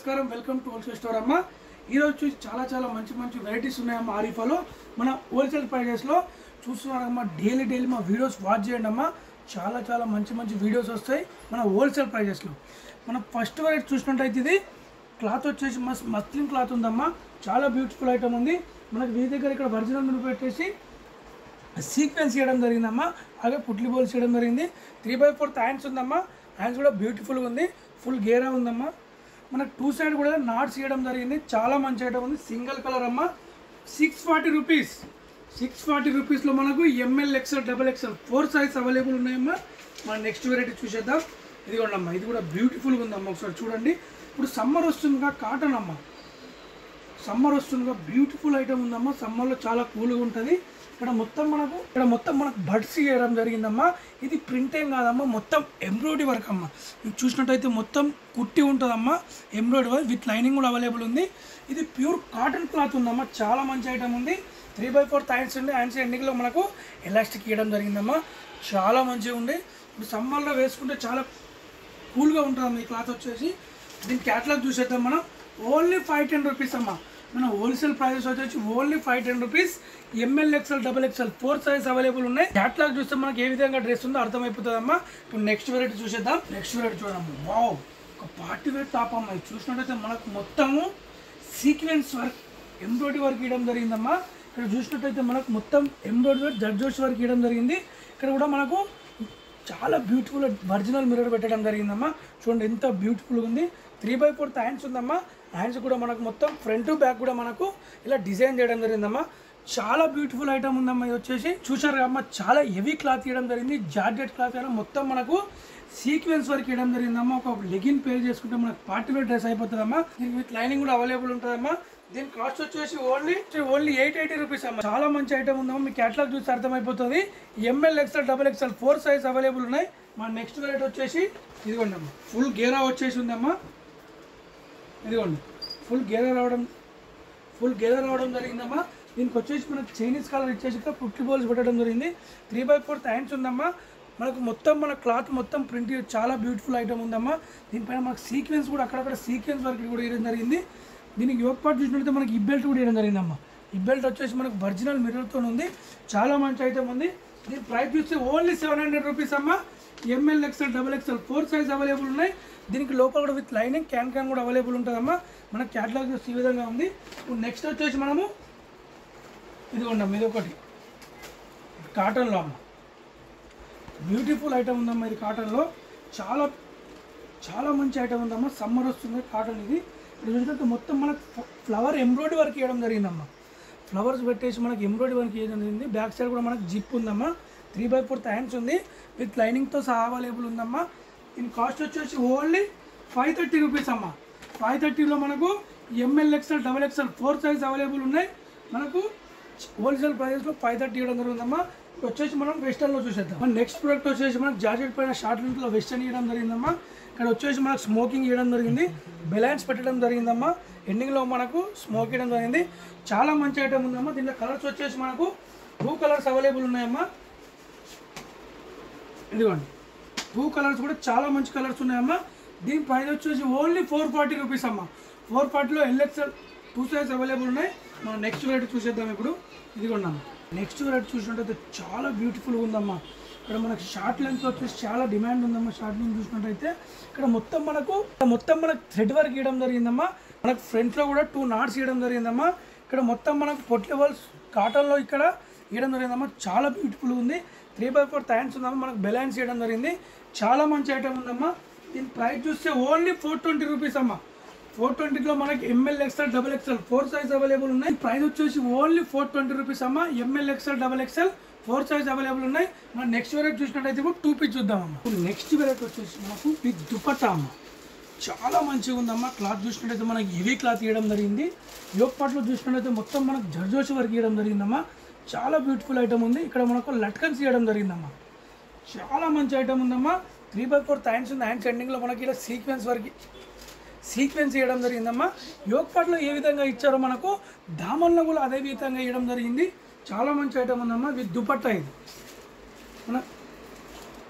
నమస్కారం welcome to wholesale store అమ్మ ఈ రోజు చూసి చాలా మంచి వెరైటీస్ ఉన్నాయమ్మ ఆరిఫాలో మన హోల్సేల్ ప్రైజెస్ లో చూస్తున్నారమ్మ డైలీ మా వీడియోస్ వాచ్ చేయండి అమ్మ చాలా మంచి వీడియోస్ వస్తాయి మన హోల్సేల్ ప్రైజెస్ లో మన ఫస్ట్ వెరైటీ చూసినట్టయితే ఇది క్లాత్ వచ్చేసి మస్లిన్ క్లాత్ ఉందమ్మా చాలా బ్యూటిఫుల్ ఐటమ్ ఉంది మనకి మీ దగ్గర ఇక్కడ ఒరిజినల్ నుండి పెట్టేసి సీక్వెన్స్ చేయడం జరిగిందమ్మా అలాగే పుట్లి బోల్స్ చేయడం జరిగింది 3/4 హ్యాండ్స్ ఉందమ్మా హ్యాండ్స్ కూడా బ్యూటిఫుల్గా ఉంది ఫుల్ గేరా ఉందమ్మా మనకు టూ సైడ్ కూడా నాట్స్ చేయడం జరిగింది చాలా మంచి ఐటమ్ ఉంది సింగిల్ కలర్ అమ్మ 640 రూపీస్ 640 రూపీస్లో మనకు M L XL double XL 4 size available ఉన్నాయమ్మా మన నెక్స్ట్ వెరైటీ చూసేద్దాం ఇదిగోండి అమ్మ ఇది కూడా బ్యూటిఫుల్గా ఉందమ్మా ఒకసారి చూడండి ఇప్పుడు సమ్మర్ వస్తుందిగా కాటన్ అమ్మ సమ్మర్ వస్తుందిగా బ్యూటిఫుల్ ఐటమ్ ఉందమ్మా సమ్మర్లో చాలా కూల్గా ఉంటుంది ఇక్కడ మొత్తం మనకు బడ్స్ చేయడం జరిగిందమ్మా ఇది ప్రింట్ ఏం కాదమ్మా మొత్తం ఎంబ్రాయిడరీ వర్క్ అమ్మ ఇది చూసినట్టయితే మొత్తం కుట్టి ఉంటుందమ్మా ఎంబ్రాయిడరీ వర్క్ విత్ లైనింగ్ కూడా అవైలబుల్ ఉంది ఇది ప్యూర్ కాటన్ క్లాత్ ఉందమ్మా చాలా మంచి ఐటమ్ ఉంది 3/4 హ్యాండ్స్ ఉంది హ్యాండ్స్ ఎండింగ్లో మనకు ఎలాస్టిక్ ఇవ్వడం జరిగిందమ్మా చాలా మంచిగా ఉంది ఇప్పుడు సమ్మర్లో వేసుకుంటే చాలా కూల్గా ఉంటుందమ్మా ఈ క్లాత్ వచ్చేసి దీని క్యాటలాగ్ చూసేద్దాం మనం ఓన్లీ 510 రూపీస్ అమ్మా మన హోల్సేల్ ప్రైజెస్ వచ్చేసి only 510 rupees M L XL double XL 4 size available ఉన్నాయి క్యాటలాగ్ చూస్తే మనకి ఏ విధంగా డ్రెస్ ఉందో అర్థమైపోతుందమ్మా ఇప్పుడు నెక్స్ట్ వెరైటీ చూసేద్దాం నెక్స్ట్ వెరైటీ చూడమ్మా వావ్ ఒక పార్టీ వేర్ టాప్ అమ్మా ఇది చూసినట్టయితే మనకు మొత్తము సీక్వెన్స్ వర్క్ ఎంబ్రాయిడరీ వర్క్ ఇవ్వడం జరిగిందమ్మా ఇక్కడ చూసినట్టయితే మనకు మొత్తం ఎంబ్రాయిడరీ వర్క్ జర్జోష్ వర్క్ ఇవ్వడం జరిగింది ఇక్కడ కూడా మనకు చాలా బ్యూటిఫుల్ ఒరిజినల్ మిర్రర్ పెట్టడం జరిగిందమ్మా చూడండి ఎంత బ్యూటిఫుల్గా ఉంది 3/4 హ్యాండ్స్ ఉందమ్మా హ్యాండ్స్ కూడా మనకు మొత్తం ఫ్రంట్ బ్యాక్ కూడా మనకు ఇలా డిజైన్ చేయడం జరిగిందమ్మా చాలా బ్యూటిఫుల్ ఐటమ్ ఉందమ్మా ఇది వచ్చేసి చూసారు అమ్మ చాలా హెవీ క్లాత్ ఇవ్వడం జరిగింది జార్జెట్ క్లాత్ అయినా మొత్తం మనకు సీక్వెన్స్ వర్క్ ఇవ్వడం జరిగిందమ్మా ఒక లెగిన్ పేర్ చేసుకుంటే మనకు పార్టీ వేర్ డ్రెస్ అయిపోతుందమ్మా దీనికి విత్ లైనింగ్ కూడా అవైలబుల్ ఉంటుందమ్మా దీని కాస్ట్ వచ్చేసి ఓన్లీ 880 రూపీస్ అమ్మా చాలా మంచి ఐటమ్ ఉందమ్మా మీ క్యాటలాగ్ చూసి అర్థమైపోతుంది M L XL double XL 4 size available ఉన్నాయి మన నెక్స్ట్ వెరైటీ వచ్చేసి ఇదిగోండి అమ్మా ఫుల్ గేరా వచ్చేసి ఉందమ్మా ఇదిగోండి ఫుల్ గేరా రావడం జరిగిందమ్మా దీనికి వచ్చేసి మనకు చైనీస్ కలర్ ఇచ్చేసి పుట్టి బోల్స్ పెట్టడం జరిగింది 3/4 హ్యాండ్స్ ఉందమ్మా మనకు మొత్తం మన క్లాత్ మొత్తం ప్రింట్ చాలా బ్యూటిఫుల్ ఐటమ్ ఉందమ్మా దీనిపైన మనకు సీక్వెన్స్ కూడా అక్కడక్కడ సీక్వెన్స్ వర్క్ కూడా ఇవ్వడం జరిగింది దీనికి యోక్ పార్ట్ చూసినట్లయితే మనకి ఈ బెల్ట్ కూడా ఇవ్వడం జరిగిందమ్మా ఈ బెల్ట్ వచ్చేసి మనకు ఒరిజినల్ మిర్రర్తో ఉంది చాలా మంచి ఐటమ్ ఉంది దీని ప్రైస్ చూస్తే ఓన్లీ 700 రూపీస్ అమ్మా M L XL double XL 4 size available ఉన్నాయి దీనికి లోపల కూడా విత్ లైనింగ్ క్యాన్ కూడా అవైలబుల్ ఉంటుందమ్మా మన క్యాటలాగ్ చూస్తే ఈ విధంగా ఉంది ఇప్పుడు నెక్స్ట్ వచ్చేసి మనము ఇదిగోండమ్మా ఇది ఒకటి కాటన్లో అమ్మ బ్యూటిఫుల్ ఐటమ్ ఉందమ్మా ఇది కాటన్లో చాలా మంచి ఐటమ్ ఉందమ్మా సమ్మర్ వస్తుంది కాటన్ ఇది చూసినట్టు మొత్తం మనకు ఫ్లవర్ ఎంబ్రాయిడరీ వర్క్ ఇవ్వడం జరిగిందమ్మా ఫ్లవర్స్ పెట్టేసి మనకి ఎంబ్రాయిడరీ వర్క్ ఇవ్వడం జరిగింది బ్యాక్ సైడ్ కూడా మనకు జిప్ ఉందమ్మా 3/4 హ్యాండ్స్ ఉంది విత్ లైనింగ్తో సహా అవైలబుల్ ఉందమ్మా దీని కాస్ట్ వచ్చేసి ఓన్లీ 530 రూపీస్ అమ్మా 530లో మనకు M L XL double XL 4 size available ఉన్నాయి మనకు హోల్సేల్ ప్రైస్లో 530 ఇవ్వడం జరుగుతుందమ్మా ఇప్పుడు వచ్చేసి మనం వెస్టర్న్లో చూసేద్దాం మన నెక్స్ట్ ప్రోడక్ట్ వచ్చేసి మనకు జాకెట్ పైన షార్ట్ లింక్లో వెస్టర్న్ ఇవ్వడం జరిగిందమ్మా ఇక్కడ వచ్చేసి మనకు స్మోకింగ్ ఇవ్వడం జరిగింది బెలైన్స్ పెట్టడం జరిగిందమ్మా ఎండింగ్లో మనకు స్మోక్ ఇవ్వడం జరిగింది చాలా మంచి ఐటమ్ ఉందమ్మా దీంట్లో కలర్స్ వచ్చేసి మనకు 2 కలర్స్ అవైలబుల్ ఉన్నాయమ్మా ఇదిగోండి 2 కలర్స్ కూడా చాలా మంచి కలర్స్ ఉన్నాయమ్మా దీని ప్రైస్ వచ్చేసి ఓన్లీ 440 రూపీస్ అమ్మా 440లో ఎల్ఎక్స్ఎల్ 2 సైజ్ అవైలబుల్ ఉన్నాయి మనం నెక్స్ట్ వెరైటీ చూసేద్దాం ఇప్పుడు ఇదిగోండి అమ్మ నెక్స్ట్ వెరైటీ చూసినట్టయితే చాలా బ్యూటిఫుల్గా ఉందమ్మా ఇక్కడ మనకి షార్ట్ లెంత్ వచ్చేసి చాలా డిమాండ్ ఉందమ్మా షార్ట్ లెంత్ చూసినట్టయితే ఇక్కడ మొత్తం మనకు థ్రెడ్ వర్క్ ఇవ్వడం జరిగిందమ్మా మనకు ఫ్రంట్లో కూడా 2 నాట్స్ ఇవ్వడం జరిగిందమ్మా ఇక్కడ మొత్తం మనకు పొట్ లెవెల్స్ కాటన్లో ఇక్కడ ఇవ్వడం జరిగిందమ్మా చాలా బ్యూటిఫుల్గా ఉంది 3/4 హ్యాండ్స్ ఉందమ్మా మనకు బెలైన్స్ ఇవ్వడం జరిగింది చాలా మంచి ఐటమ్ ఉందమ్మా దీని ప్రైస్ చూస్తే ఓన్లీ 420 రూపీస్ అమ్మా 420లో మనకి M L XL double XL 4 size available ఉన్నాయి ప్రైస్ వచ్చేసి ఓన్లీ 420 రూపీస్ అమ్మా M L XL double XL 4 size available ఉన్నాయి మనం నెక్స్ట్ వెరైటీ చూసినట్టయితే ఇప్పుడు 2 పీస్ చూద్దామమ్మా నెక్స్ట్ వెరైటీ వచ్చేసి మనకు విత్ దుపట్టా అమ్మ చాలా మంచిగా ఉందమ్మా క్లాత్ చూసినట్టయితే మనకి హెవీ క్లాత్ ఇవ్వడం జరిగింది యోక్ పార్ట్లో చూసినట్టయితే మొత్తం మనకు జర్జోషి వర్క్ ఇవ్వడం జరిగిందమ్మా చాలా బ్యూటిఫుల్ ఐటమ్ ఉంది ఇక్కడ మనకు లట్కన్స్ ఇవ్వడం జరిగిందమ్మా చాలా మంచి ఐటమ్ ఉందమ్మా 3/4 హ్యాండ్స్ ఉంది హ్యాండ్స్ ఎండింగ్లో మనకి ఇలా సీక్వెన్స్ ఇవ్వడం జరిగిందమ్మా యోక్ పార్ట్లో ఏ విధంగా ఇచ్చారో మనకు దామన్లో కూడా అదే విధంగా ఇవ్వడం జరిగింది చాలా మంచి ఐటమ్ ఉందమ్మా విత్ దుపట్టా ఇది మన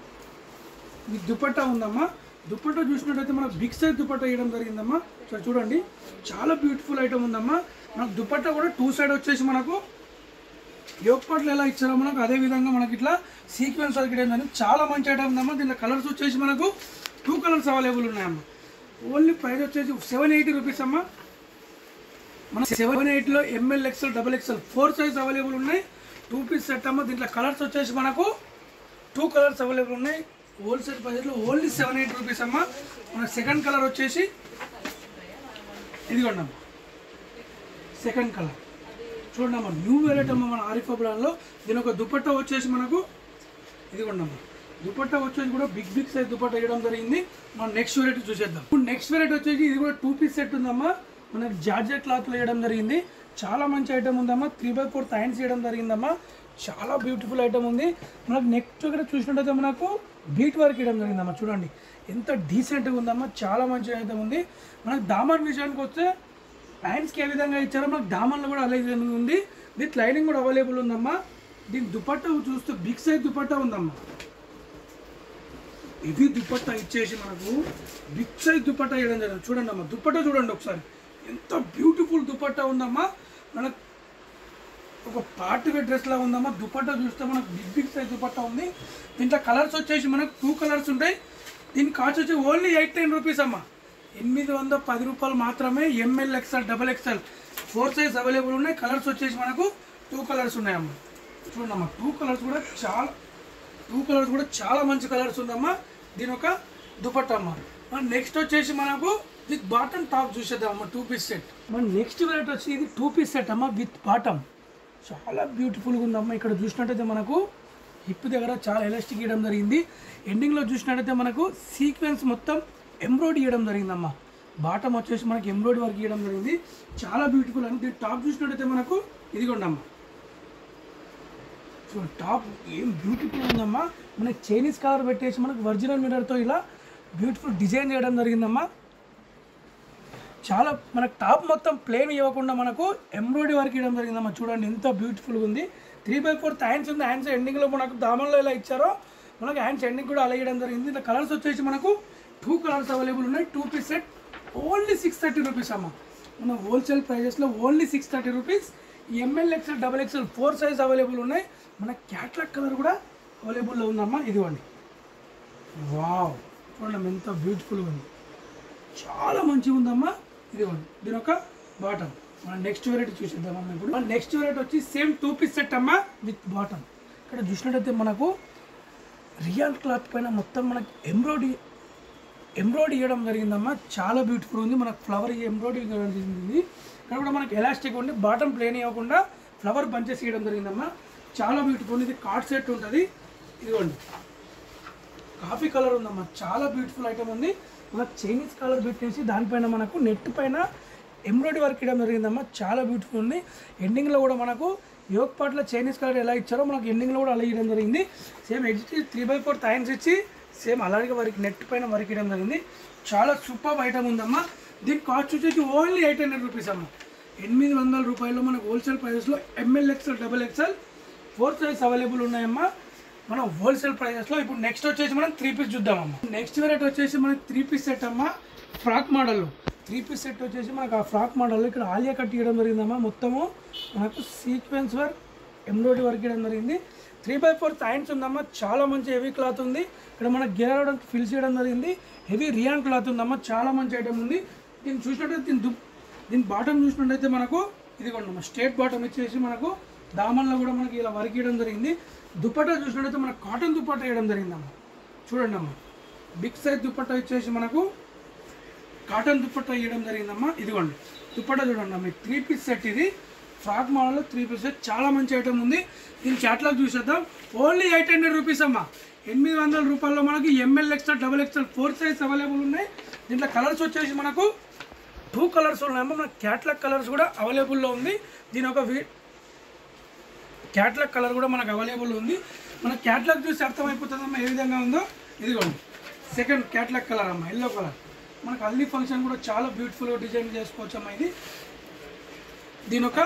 విత్ దుపట్టా ఉందమ్మా దుపట్టా చూసినట్టయితే మనకు బిగ్ సైజ్ దుపట్టా వేయడం జరిగిందమ్మా. సో చూడండి చాలా బ్యూటిఫుల్ ఐటమ్ ఉందమ్మా. మనకు దుపట్టా కూడా 2 సైడ్ వచ్చేసి మనకు యోక్ పార్ట్లు ఎలా ఇచ్చారో మనకు అదే విధంగా మనకి ఇట్లా సీక్వెన్స్ వర్క్ చేయడం జరిగింది. చాలా మంచి ఐటమ్ ఉందమ్మా. దీంట్లో కలర్స్ వచ్చేసి మనకు 2 కలర్స్ అవైలబుల్ ఉన్నాయమ్మా. ఓన్లీ ప్రైస్ వచ్చేసి 780 రూపీస్ అమ్మా. మన 780లో ML XL XXL 4 size available ఉన్నాయి. 2 పీస్ సెట్ అమ్మా. దీంట్లో కలర్స్ వచ్చేసి మనకు 2 కలర్స్ అవైలబుల్ ఉన్నాయి. హోల్సేల్ ప్రైస్లో ఓన్లీ 780 రూపీస్ అమ్మా. మన సెకండ్ కలర్ వచ్చేసి ఇదిగోండి అమ్మా. సెకండ్ కలర్ చూడండి అమ్మా, న్యూ వెరైటీ అమ్మా మన ఆరిఫా బ్రాండ్లో. దీని ఒక దుపట్టా వచ్చేసి మనకు ఇదిగోండి అమ్మా. దుపట్టా వచ్చేసి కూడా బిగ్ సైజ్ దుపట్టా వేయడం జరిగింది. మనం నెక్స్ట్ వెరైటీ చూసేద్దాం. ఇప్పుడు నెక్స్ట్ వెరైటీ వచ్చేసి ఇది కూడా 2 పీస్ సెట్ ఉందమ్మా. మనకి జార్జెట్ క్లాత్లో వేయడం జరిగింది. చాలా మంచి ఐటమ్ ఉందమ్మా. 3/4 థైన్స్ వేయడం జరిగిందమ్మా. చాలా బ్యూటిఫుల్ ఐటమ్ ఉంది. మనకు నెక్స్ట్ ఇక్కడ చూసినట్టయితే మనకు బీట్ వర్క్ వేయడం జరిగిందమ్మా. చూడండి ఎంత డీసెంట్గా ఉందమ్మా. చాలా మంచి ఐటమ్ ఉంది. మనకు దామన్ విషయానికి వస్తే లైన్స్కి ఏ విధంగా ఇచ్చారో మనకు దామన్లో కూడా అదే విధంగా ఉంది. విత్ లైనింగ్ కూడా అవైలబుల్ ఉందమ్మా. దీని దుపట్టా చూస్తే బిగ్ సైజ్ దుపట్టా ఉందమ్మా. ఇది దుపట్టా ఇచ్చేసి మనకు బిగ్ సైజ్ దుపట్టా వేయడం జరిగింది. చూడండి అమ్మా, దుపట్టా చూడండి ఒకసారి ఎంత బ్యూటిఫుల్ దుపట్టా ఉందమ్మా. మనకు ఒక పార్టీ వేర్ డ్రెస్ లా ఉందమ్మా. దుపట్టా చూస్తే మనకు బిగ్ సైజ్ దుపట్టా ఉంది. దీంట్లో కలర్స్ వచ్చేసి మనకు 2 కలర్స్ ఉంటాయి. దీని కాస్ట్ వచ్చి ఓన్లీ 810 రూపీస్ అమ్మా. 810 రూపాయలు మాత్రమే. ML XL XXL 4 size available ఉన్నాయి. కలర్స్ వచ్చేసి మనకు 2 కలర్స్ ఉన్నాయమ్మా. చూడండి అమ్మా, 2 కలర్స్ కూడా చాలా మంచి కలర్స్ ఉందమ్మా. దీని ఒక దుపట్టా అమ్మా. నెక్స్ట్ వచ్చేసి మనకు విత్ బాటమ్ టాప్ చూసేద్దాం అమ్మా. 2 పీస్ సెట్. మన నెక్స్ట్ వెరైటీ వచ్చి ఇది 2 పీస్ సెట్ అమ్మా విత్ బాటమ్. చాలా బ్యూటిఫుల్గా ఉందమ్మా. ఇక్కడ చూసినట్టయితే మనకు హిప్ దగ్గర చాలా ఎలాస్టిక్ ఇవ్వడం జరిగింది. ఎండింగ్లో చూసినట్టయితే మనకు సీక్వెన్స్ మొత్తం ఎంబ్రాయిడరీ ఇవ్వడం జరిగిందమ్మా. బాటమ్ వచ్చేసి మనకి ఎంబ్రాయిడరీ వర్క్ ఇవ్వడం జరిగింది. చాలా బ్యూటిఫుల్ అని. దీని టాప్ చూసినట్టయితే మనకు ఇదిగోండమ్మా. సో టాప్ ఏం బ్యూటిఫుల్ ఉందమ్మా. మనకి చైనీస్ కలర్ పెట్టేసి మనకు ఒరిజినల్ మిర్రర్తో ఇలా బ్యూటిఫుల్ డిజైన్ చేయడం జరిగిందమ్మా. చాలా మనకు టాప్ మొత్తం ప్లేన్ ఇవ్వకుండా మనకు ఎంబ్రాయిడరీ వర్క్ ఇవ్వడం జరిగిందమ్మా. చూడండి ఎంత బ్యూటిఫుల్గా ఉంది. 3/4 హ్యాండ్స్ ఉంది. హ్యాండ్స్ ఎండింగ్లో మనకు దామన్లో ఎలా ఇచ్చారో మనకు హ్యాండ్స్ ఎండింగ్ కూడా అలా ఇవ్వడం జరిగింది. ఇలా కలర్స్ వచ్చేసి మనకు 2 కలర్స్ అవైలబుల్ ఉన్నాయి. 2 పీస్ సెట్ ఓన్లీ 630 రూపీస్ అమ్మా. మన హోల్సేల్ ప్రైజెస్లో only 630 rupees. ML XL XXL 4 size available ఉన్నాయి. మన క్యాట్లాగ్ కలర్ కూడా అవైలబుల్లో ఉందమ్మా. ఇదిగోండి, వావ్ చూడండి ఎంత బ్యూటిఫుల్గా ఉంది. చాలా మంచిగా ఉందమ్మా. ఇదిగోండి దీని ఒక బాటమ్. మనం నెక్స్ట్ వెరైటీ చూసేద్దామమ్మా. ఇప్పుడు మన నెక్స్ట్ వెరైటీ వచ్చి సేమ్ 2 పీస్ సెట్ అమ్మా విత్ బాటమ్. ఇక్కడ చూసినట్టయితే మనకు రియల్ క్లాత్ పైన మొత్తం మనకి ఎంబ్రాయిడరీ ఇవ్వడం జరిగిందమ్మా. చాలా బ్యూటిఫుల్ ఉంది. మనకు ఫ్లవర్ ఎంబ్రాయిడరీ ఇవ్వడం జరిగింది. ఇక్కడ కూడా మనకి ఎలాస్టిక్ ఉండి బాటమ్ ప్లేన్ ఇవ్వకుండా ఫ్లవర్ బంచెస్ ఇవ్వడం జరిగిందమ్మా. చాలా బ్యూటిఫుల్. ఇది కార్డ్ సెట్ ఉంటుంది. ఇదిగోండి కాఫీ కలర్ ఉందమ్మా. చాలా బ్యూటిఫుల్ ఐటమ్ ఉంది. మనకు చైనీస్ కలర్ పెట్టేసి దానిపైన మనకు నెట్ పైన ఎంబ్రాయిడరీ వర్క్ ఇవ్వడం జరిగిందమ్మా. చాలా బ్యూటిఫుల్ ఉంది. ఎండింగ్లో కూడా మనకు యోక్ పార్ట్లో చైనీస్ కలర్ ఎలా ఇచ్చారో మనకు ఎండింగ్లో కూడా అలా ఇవ్వడం జరిగింది. సేమ్ ఎగ్జిట్ 3/4 థైన్స్ ఇచ్చి సేమ్ అలాగే వర్క్ నెట్ పైన వర్క్ ఇవ్వడం జరిగింది. చాలా సూపర్ ఐటమ్ ఉందమ్మా. దీని కాస్ట్ వచ్చేసి ఓన్లీ 800 రూపీస్ అమ్మా. 800 రూపాయలు మనకు హోల్సేల్ ప్రైజెస్లో ML XL XXL 4 size available ఉన్నాయమ్మా మనం హోల్సేల్ ప్రైజెస్లో. ఇప్పుడు నెక్స్ట్ వచ్చేసి మనం 3 పీస్ చూద్దామమ్మా. నెక్స్ట్ వెరైటీ వచ్చేసి మనకి 3 పీస్ సెట్ అమ్మా. ఫ్రాక్ మోడల్లో 3 పీస్ సెట్ వచ్చేసి మనకు ఆ ఫ్రాక్ మోడల్లో ఇక్కడ ఆలియా కట్ ఇవ్వడం జరిగిందమ్మా. మొత్తము మనకు సీక్వెన్స్ వర్క్ ఎంబ్రాయిడరీ వర్క్ ఇవ్వడం జరిగింది. 3/4 థైన్స్ ఉందమ్మా. చాలా మంచి హెవీ క్లాత్ ఉంది. ఇక్కడ మనకు గెలవడానికి ఫిల్ చేయడం జరిగింది. హెవీ రియాన్ క్లాత్ ఉందమ్మా. చాలా మంచి ఐటమ్ ఉంది. దీన్ని చూసినట్టయితే దీని బాటమ్ చూసినట్టయితే మనకు ఇదిగోండమ్మా స్ట్రేట్ బాటమ్ ఇచ్చేసి మనకు దామన్లో కూడా మనకి ఇలా వర్క్ ఇవ్వడం జరిగింది. దుపట్టా చూసినట్టయితే మనకు కాటన్ దుపట్టా వేయడం జరిగిందమ్మా. చూడండి అమ్మా, బిగ్ సైజ్ దుపట్టా ఇచ్చేసి మనకు కాటన్ దుపట్టా వేయడం జరిగిందమ్మా. ఇదిగోండి దుపట్టా చూడండి అమ్మా. 3 పీస్ సెట్. ఇది ఫ్రాక్ మోడల్లో 3 పీస్ సెట్. చాలా మంచి ఐటమ్ ఉంది. దీని క్యాట్లాగ్ చూసేద్దాం. ఓన్లీ 800 రూపీస్ అమ్మా. 800 రూపాయల్లో మనకి ML XL XXL 4 size available ఉన్నాయి. దీంట్లో కలర్స్ వచ్చేసి మనకు 2 కలర్స్ ఉన్నాయమ్మా. మన క్యాట్లాగ్ కలర్స్ కూడా అవైలబుల్లో ఉంది. దీని ఒక క్యాట్లాగ్ కలర్ కూడా మనకు అవైలబుల్ ఉంది. మన క్యాట్లాగ్ చూసి అర్థమైపోతుందమ్మా ఏ విధంగా ఉందో. ఇదిగోండి సెకండ్ క్యాట్లాగ్ కలర్ అమ్మా, ఎల్లో కలర్. మనకు హల్దీ ఫంక్షన్ కూడా చాలా బ్యూటిఫుల్గా డిజైన్ చేసుకోవచ్చు అమ్మా. ఇది దీని ఒక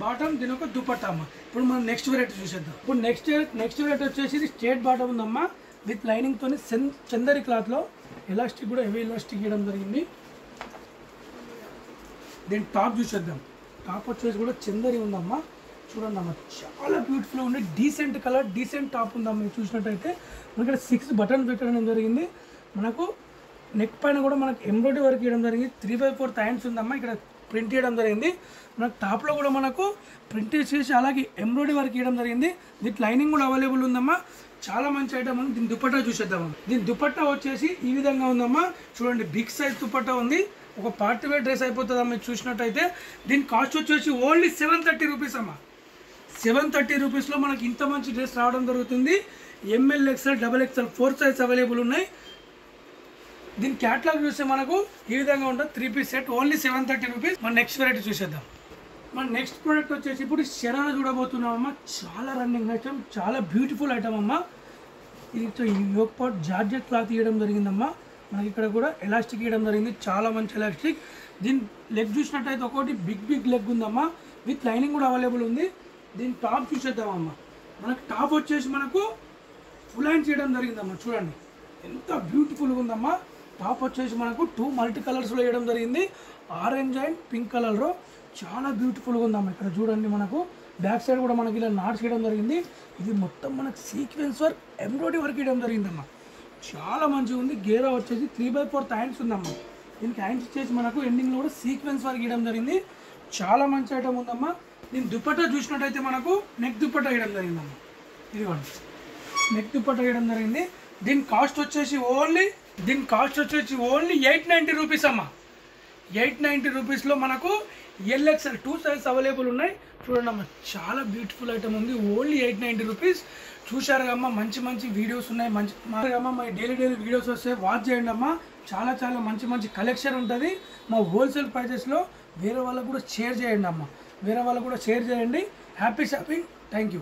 బాటమ్, దీని ఒక దుపట్టా అమ్మ. ఇప్పుడు మనం నెక్స్ట్ వెరైటీ చూసేద్దాం. ఇప్పుడు నెక్స్ట్ వెరైటీ వచ్చేసి ఇది స్ట్రేట్ బాటమ్ ఉందమ్మా. విత్ లైనింగ్తో చందరి క్లాత్లో ఎలాస్టిక్ కూడా హెవీ ఎలాస్టిక్ ఇవ్వడం జరిగింది. దీని టాప్ చూసేద్దాం. టాప్ వచ్చేసి కూడా చందరి ఉందమ్మా, చూడండి అమ్మ, చాలా బ్యూటిఫుల్గా ఉంది. డీసెంట్ కలర్, డీసెంట్ టాప్ ఉందమ్మా. మీరు చూసినట్టయితే మనకి ఇక్కడ 6 బటన్స్ పెట్టడం జరిగింది. మనకు నెక్ పైన కూడా మనకు ఎంబ్రాయిడరీ వర్క్ ఇవ్వడం జరిగింది. 3/4 హ్యాండ్స్ ఉందమ్మా, ఇక్కడ ప్రింట్ చేయడం జరిగింది. మనకు టాప్లో కూడా మనకు ప్రింట్ చేసి అలాగే ఎంబ్రాయిడరీ వర్క్ ఇవ్వడం జరిగింది. విత్ లైనింగ్ కూడా అవైలబుల్ ఉందమ్మా. చాలా మంచి ఐటమ్ ఉంది. దీని దుపట్టా చూసేద్దామా. దీని దుపట్టా వచ్చేసి ఈ విధంగా ఉందమ్మా, చూడండి బిగ్ సైజ్ దుపట్టా ఉంది. ఒక పార్టీ వేర్ డ్రెస్ అయిపోతుందా మీరు చూసినట్టయితే. దీని కాస్ట్ వచ్చేసి ఓన్లీ 730 రూపీస్ అమ్మా. 730 రూపీస్లో మనకి ఇంత మంచి డ్రెస్ రావడం జరుగుతుంది. ML, XL, XXL 4 size available ఉన్నాయి. దీని క్యాటలాగ్ చూస్తే మనకు ఈ విధంగా ఉంటుంది. 3 పీస్ సెట్ ఓన్లీ 730 రూపీస్. మన నెక్స్ట్ వెరైటీ చూసేద్దాం. మన నెక్స్ట్ ప్రోడక్ట్ వచ్చేసి ఇప్పుడు శరారా చూడబోతున్నామమ్మా. చాలా రన్నింగ్ ఐటమ్, చాలా బ్యూటిఫుల్ ఐటమ్ అమ్మా. ఇది యోక్ పాట్ జార్జెట్ క్లాత్ ఇవ్వడం జరిగిందమ్మా. మనకి ఇక్కడ కూడా ఎలాస్టిక్ ఇవ్వడం జరిగింది, చాలా మంచి ఎలాస్టిక్. దీని లెగ్ చూసినట్టయితే ఒకటి బిగ్ లెగ్ ఉందమ్మా. విత్ లైనింగ్ కూడా అవైలబుల్ ఉంది. దీని టాప్ చూసేద్దామమ్మా. మనకు టాప్ వచ్చేసి మనకు ఫుల్ హ్యాండ్ చేయడం జరిగిందమ్మా. చూడండి ఎంత బ్యూటిఫుల్గా ఉందమ్మా. టాప్ వచ్చేసి మనకు 2 మల్టీ కలర్స్లో వేయడం జరిగింది. ఆరెంజ్ అండ్ పింక్ కలర్లో చాలా బ్యూటిఫుల్గా ఉందమ్మా. ఇక్కడ చూడండి మనకు బ్యాక్ సైడ్ కూడా మనకి ఇలా నాట్స్ వేయడం జరిగింది. ఇది మొత్తం మనకు సీక్వెన్స్ వర్క్, ఎంబ్రాయిడరీ వర్క్ వేయడం జరిగిందమ్మా. చాలా మంచిగా ఉంది. గేరా వచ్చేసి 3/4 హ్యాండ్స్ ఉందమ్మా. దీనికి హ్యాండ్స్ వచ్చేసి మనకు ఎండింగ్లో కూడా సీక్వెన్స్ వర్క్ వేయడం జరిగింది. చాలా మంచి ఐటమ్ ఉందమ్మా. దీని దుపట్టా చూసినట్టయితే మనకు నెక్ దుపట్టా వేయడం జరిగిందమ్మా. ఇదిగోండి నెక్ దుపట్టా వేయడం జరిగింది. దీని కాస్ట్ వచ్చేసి ఓన్లీ 890 రూపీస్ అమ్మా. 890 రూపీస్లో మనకు LXL 2 సైజ్ అవైలబుల్ ఉన్నాయి. చూడండి అమ్మ, చాలా బ్యూటిఫుల్ ఐటమ్ ఉంది. Only 890 rupees. చూశారుగా అమ్మ, మంచి వీడియోస్ ఉన్నాయి. అమ్మ మా డైలీ వీడియోస్ వస్తే వాచ్ చేయండి అమ్మ. చాలా మంచి కలెక్షన్ ఉంటుంది. మా హోల్సేల్ ప్రైజెస్లో వేరే వాళ్ళకు కూడా షేర్ చేయండి అమ్మ. Happy shopping. Thank you.